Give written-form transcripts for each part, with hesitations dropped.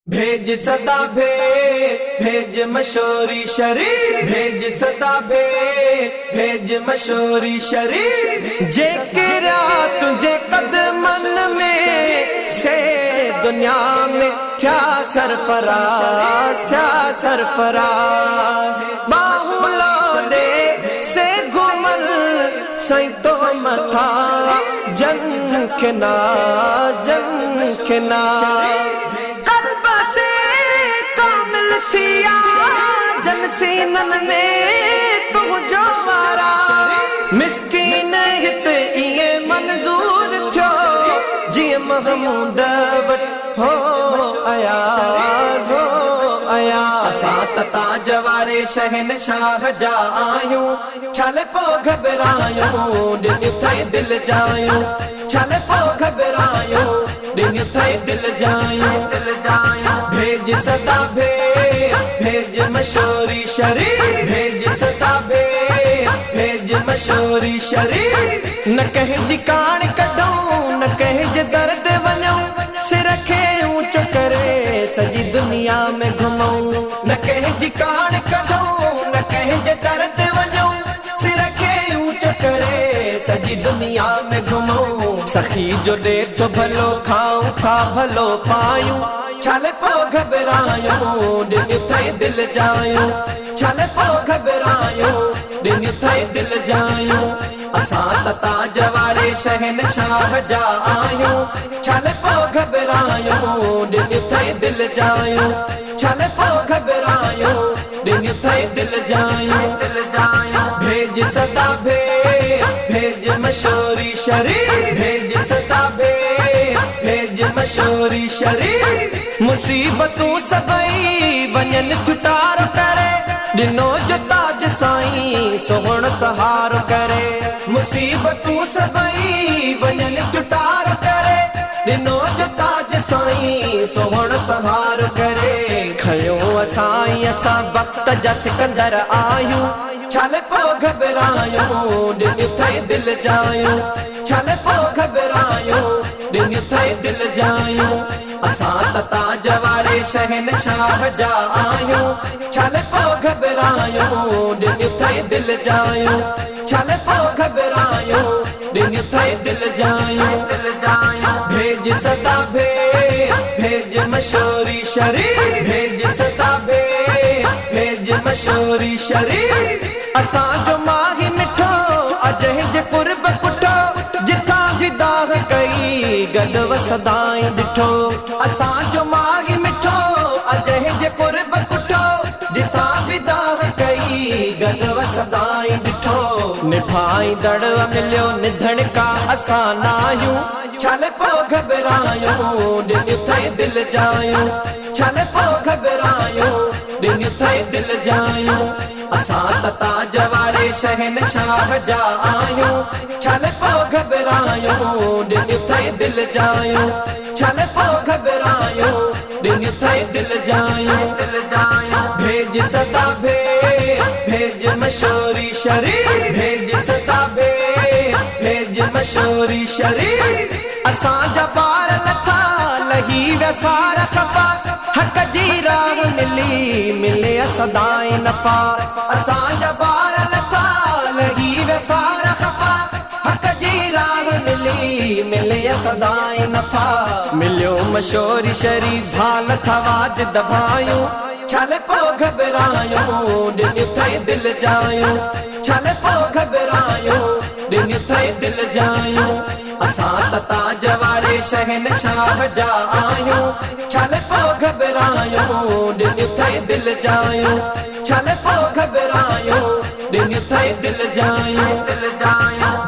भेज सदा भेज मशोरी शरीर भेज सदा भेज मशोरी शरीर जे किरा तुझे कदमन में से दुनिया में थया सरफराज बाहुलो दे से घुमल सई तो मथा जन के नाज थिया जन सीनन में तू जो वारा मिस्कीन हित इए मंजूर थियो जी महमूद हो आया असां ताज वारे शहनशाह जा आयूं छल पो घबरायूं दिन थे दिल जायूं छल पो घबरायूं दिन थे दिल जायूं भेज सदा भेज मशोरी शरीर भेज सदा भेज मशोरी शरीर न कहीं जी कान कढूं न कहीं जे दर्द वञूं सिर खे ऊंचो करे सजी दुनिया में घुमूं न कहीं जी कान कढूं न कहीं जे दर्द वञूं सिर खे ऊंचो करे सजी दुनिया में घुमूं सखी जो दे तो भलो खाऊं खा भलो पायूं छल पो घबरायूं दिन थे दिल जायूं छल पो घबरायूं दिन थे दिल जायूं असां ताज वारे शहनशाह जा आयूं छल पो घबरायूं दिन थे दिल जायूं छल पो घबरायूं दिन थे दिल जायूं भेज सदा भेज मशोरी शरीर भेज सदा भेज मशोरी शरीर मुसीबतूं सबई वञन छुटारो करे दिनो जो ताज साईं सोहण सहारो करे मुसीबतूं सबई वञन छुटारो करे दिनो जो ताज साईं सोहण सहारो करे खयो असां वक्त जा सिकंदर आयूं छल पो घबरायूं दिन थे दिल जायूं छल पो घबरायूं दिन थे दिल जायूं असां ताज वारे शहनशाह जा आयूं छल पो घबरायूं दिन थे दिल जायूं छल पो घबरायूं दिन थे दिल जायूं भेज सदा भेज मशोरी शरीर भेज सदा भेज मशोरी शरीर असां जो माही मिठो अजह जे कुर्ब कुठो जिथां जी दाग कई गॾु वसदाई ॾिठो असां जो माही मिठो अजह जे कुर्ब कुठो जिथां बि दाग कई गॾु वसदाई ॾिठो निभाई दड़ मिलियो निधण का असां नायूं छल पो घबरायूं दिन थे दिल जायूं छल पो घबरायूं दिन थे दिल जायूं असां ताज वारे शहनशाह जा आयूं छल पो घबरायूं दिन थे दिल जायूं छल पो घबरायूं दिन थे दिल जायूं भेज सदा भेज मशोरी शरीर भेज सदा भेज मशोरी शरीर असां जा ॿार नथा लही विया सारा खफ़ा हक़ जी राह मिले सदाई नफ़ा असां जा ॿार नथा लही विया सारा खफ़ा हक़ जी राह मिले सदाई नफ़ा मिलियो मशोरी शरीर झाल था वाज दबायूं छल पो घबरायूं दिन थे दिल जायूं छल पो घबरायूं दिन थे दिल जायूं असां ताज वारे शहनशाह जा आयूं छल पो घबरायूं दिन थे दिल जायूं छल पो घबरायूं दिन थे दिल जायूं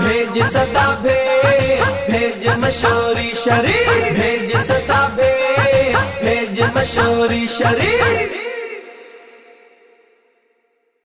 भेज सदा भेज मशोरी शरीर भेज सदा भेज मशोरी शरीर